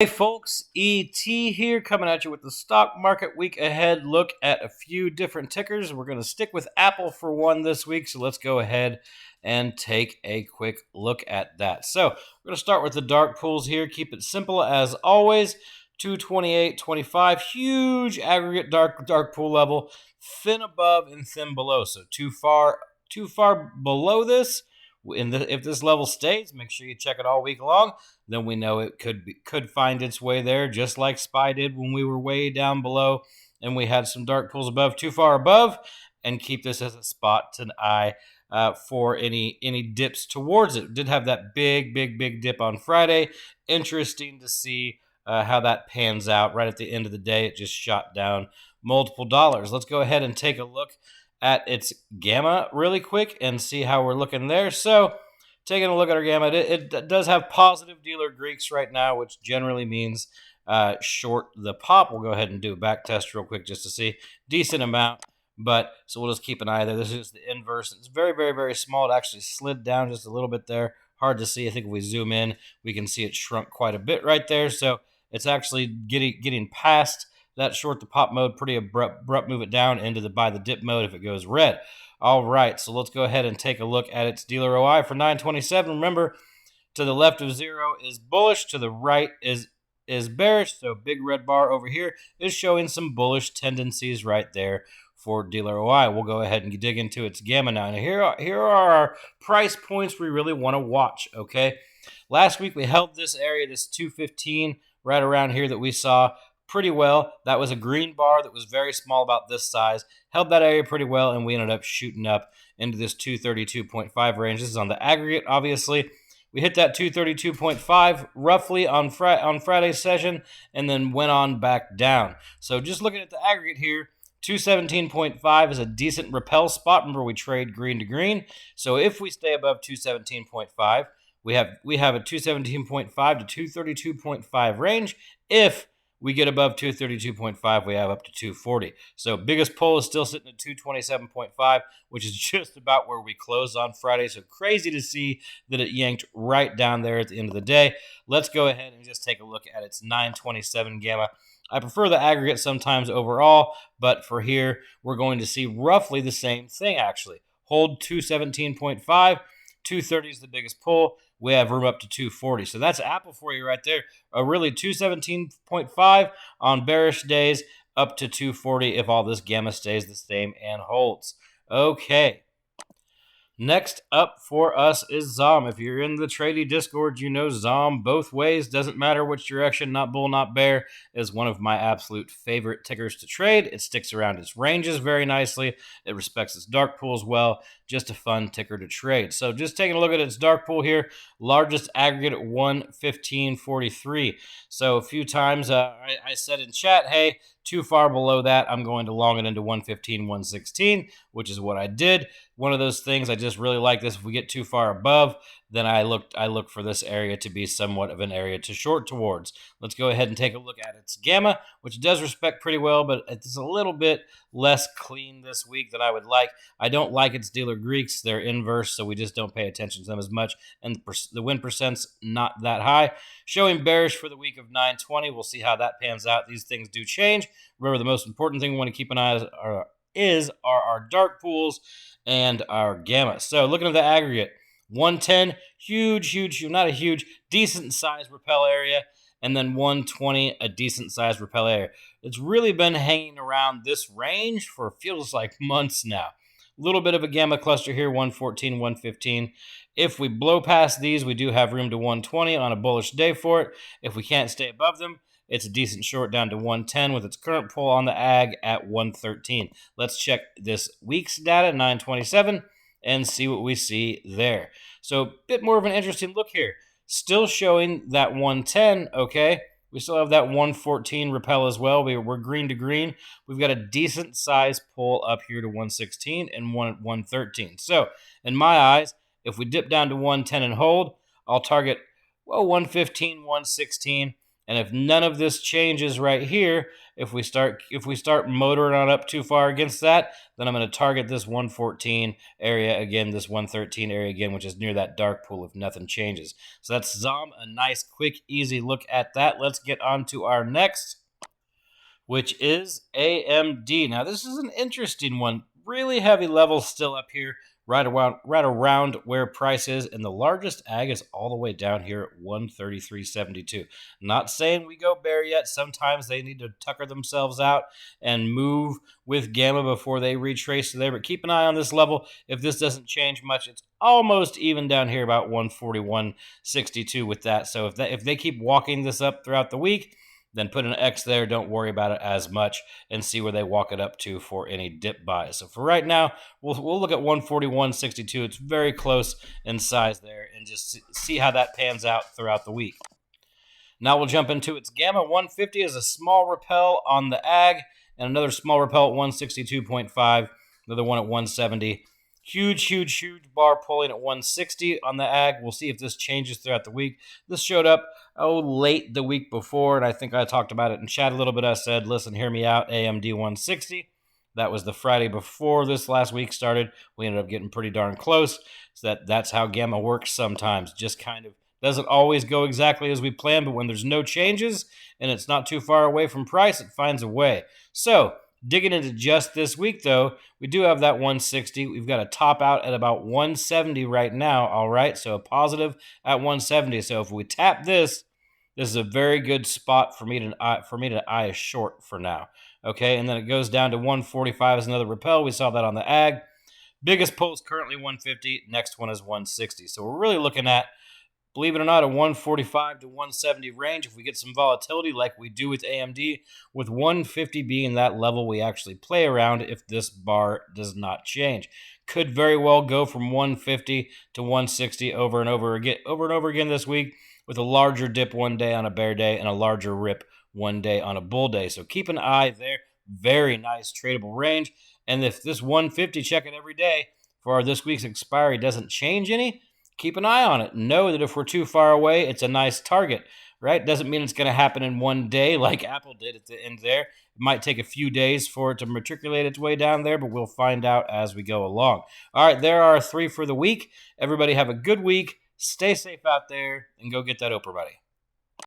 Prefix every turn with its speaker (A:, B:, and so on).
A: Hey folks, ET here coming at you with the stock market week ahead look at a few different tickers. We're going to stick with Apple for one this week, so let's go ahead and take a quick look at that. So we're going to start with the dark pools here. Keep it simple as always. 228.25, huge aggregate dark pool level, thin above and thin below. So too far below this. If this level stays, make sure you check it all week long. Then we know it could find its way there, just like SPY did when we were way down below and we had some dark pools above, too far above, and keep this as a spot to eye for any dips towards it. Did have that big dip on Friday. Interesting to see how that pans out. Right at the end of the day, it just shot down multiple dollars. Let's go ahead and take a look at its gamma really quick and see how we're looking there. So taking a look at our gamma, it does have positive dealer Greeks right now, which generally means short the pop. We'll go ahead and do a back test real quick just to see. Decent amount, but so we'll just keep an eye there. This is the inverse. It's very small. It actually slid down just a little bit there. Hard to see. I think if we zoom in, we can see it shrunk quite a bit right there. So it's actually getting past that short the pop mode, pretty abrupt move it down into the buy the dip mode if it goes red. All right, so let's go ahead and take a look at its dealer OI for 927. Remember, to the left of 0 is bullish, to the right is bearish. So big red bar over here is showing some bullish tendencies right there for dealer OI. We'll go ahead and dig into its gamma now. Now here are our price points we really want to watch, okay? Last week we held this area, this 215, right around here that we saw pretty well. That was a green bar that was very small, about this size. Held that area pretty well, and we ended up shooting up into this 232.5 range. This is on the aggregate, obviously. We hit that 232.5 roughly on Friday's session, and then went on back down. So just looking at the aggregate here, 217.5 is a decent repel spot. Remember, we trade green to green. So if we stay above 217.5, we have a 217.5 to 232.5 range. If we get above 232.5, we have up to 240. So biggest pull is still sitting at 227.5, which is just about where we closed on Friday. So crazy to see that it yanked right down there at the end of the day. Let's go ahead and just take a look at its 927 gamma. I prefer the aggregate sometimes overall, but for here, we're going to see roughly the same thing, actually. Hold 217.5, 230 is the biggest pull. We have room up to 240. So that's Apple for you right there. Really 217.5 on bearish days, up to 240 if all this gamma stays the same and holds. Okay. Next up for us is ZOM. If you're in the Tradie Discord, you know ZOM both ways. Doesn't matter which direction, not bull, not bear, is one of my absolute favorite tickers to trade. It sticks around its ranges very nicely. It respects its dark pools well. Just a fun ticker to trade. So just taking a look at its dark pool here, largest aggregate at 115.43. So a few times I said in chat, hey, too far below that, I'm going to long it into 115, 116, which is what I did. One of those things, I just really like this. If we get too far above, then I look for this area to be somewhat of an area to short towards. Let's go ahead and take a look at its gamma, which does respect pretty well, but it's a little bit less clean this week than I would like. I don't like its dealer Greeks. They're inverse, so we just don't pay attention to them as much, and the win percent's not that high. Showing bearish for the week of 920. We'll see how that pans out. These things do change. Remember, the most important thing we want to keep an eye on are our dark pools and our gamma. So looking at the aggregate, 110, huge, not a huge, decent size repel area, and then 120, a decent size repel area. It's really been hanging around this range for feels like months now. A little bit of a gamma cluster here, 114, 115. If we blow past these, we do have room to 120 on a bullish day for it. If we can't stay above them, it's a decent short down to 110 with its current pull on the ag at 113. Let's check this week's data, 927, and see what we see there. So a bit more of an interesting look here. Still showing that 110, okay? We still have that 114 repel as well. We're green to green. We've got a decent size pull up here to 116 and 113. So in my eyes, if we dip down to 110 and hold, I'll target, 115, 116. And if none of this changes right here, if we start motoring on up too far against that, then I'm going to target this 114 area again, this 113 area again, which is near that dark pool if nothing changes. So that's XOM, a nice, quick, easy look at that. Let's get on to our next, which is AMD. Now, this is an interesting one. Really heavy levels still up here, right around where price is, and the largest ag is all the way down here at 133.72. Not saying we go bear yet. Sometimes they need to tucker themselves out and move with gamma before they retrace to there, but keep an eye on this level. If this doesn't change much, it's almost even down here about 141.62 with that. So if they keep walking this up throughout the week, then put an X there. Don't worry about it as much and see where they walk it up to for any dip buys. So for right now, we'll look at 141.62. It's very close in size there, and just see how that pans out throughout the week. Now we'll jump into its gamma. 150 is a small repel on the ag, and another small repel at 162.5, another one at 170. Huge bar pulling at 160 on the ag. We'll see if this changes throughout the week. This showed up late the week before, and I think I talked about it in chat a little bit. I said, listen, hear me out, AMD 160. That was the Friday before this last week started. We ended up getting pretty darn close. So that's how gamma works sometimes. Just kind of doesn't always go exactly as we planned, but when there's no changes and it's not too far away from price, it finds a way. So digging into just this week, though, we do have that 160. We've got a top out at about 170 right now, all right? So a positive at 170. So if we tap this, this is a very good spot for me to eye a short for now, okay? And then it goes down to 145 as another repel. We saw that on the ag. Biggest pull is currently 150. Next one is 160. So we're really looking at, believe it or not, a 145 to 170 range. If we get some volatility like we do with AMD, with 150 being that level we actually play around if this bar does not change. Could very well go from 150 to 160 over and over again this week, with a larger dip one day on a bear day and a larger rip one day on a bull day. So keep an eye there. Very nice tradable range. And if this 150, check it every day, for this week's expiry doesn't change any, keep an eye on it. Know that if we're too far away, it's a nice target, right? Doesn't mean it's going to happen in one day like Apple did at the end there. It might take a few days for it to matriculate its way down there, but we'll find out as we go along. All right, there are 3 for the week. Everybody have a good week. Stay safe out there and go get that Oprah, buddy.